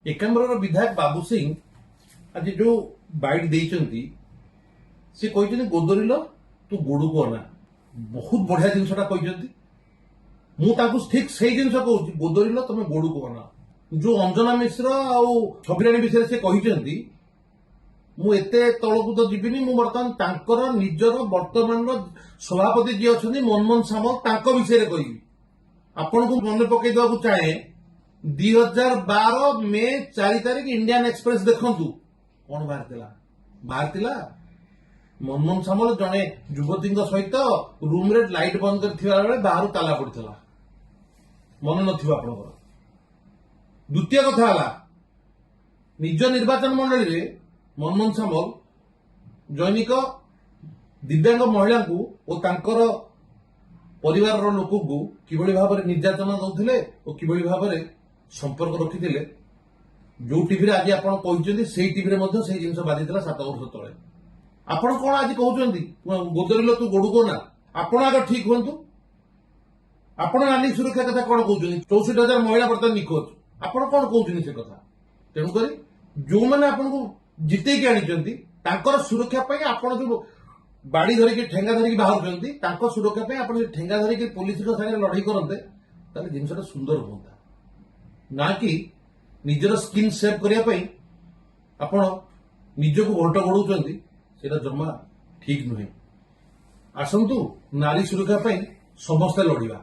एकाम्बर विधायक बाबू सिंह आज जो बैट देइचंती से कहते गोदरिल तू गोड़ू को अना बहुत बढ़िया जिनसा कहते मुझे ठीक से जिन कहूँ गोदरिल तुम गोड़ू को अना जो अंजना मिश्र आबिराणी विषय से कहते मुझे तौक तो जीविनी बर्तमान निजर बर्तमान सभापति जी अच्छा मनमोहन सामल विषय कहि आपण को मन पकई देवा चाहे 2012 मे 4 तारिख इंडियन एक्सप्रेस देखु कौन बाहर मनमोहन सामल जड़े युवती सहित रूम रे लाइट बंद कर बाहर ताला पड़ता मन न द्वितीय कथा निज निर्वाचन मंडली रे मनमोहन सामल दैनिक दिव्यांग महिला और परिवार लोक को किभली भाव में निर्यातना दौले और किभली भाव में संपर्क रखी जो टीवी आज आप कहते से टीवी में से जिन बाधि 7 वर्ष तले आपण कौन आज कहते गोदरिल तू गोड़ू को ना आपण आगे ठीक हूँ आपण नानी सुरक्षा कथा कौन कहते 64,000 महिला बर्तमान निखोज आपण कौन कहते से कथा तेणुक जो मैंने आपन को जिते आनी सुरक्षा आपण जो बाड़ी धरिकी ठेंगा धरिकी बाहर सुरक्षा आप ठेंगा धरिकी पुलिस सागर लड़ाई करते जिनसा सुंदर हाँ ना कि निजर स्किन सेव करने आपण निजक घंट घोड़ाउं से जमा ठीक नुहे आसतु नारी सुरक्षा समस्ते लड़िबा।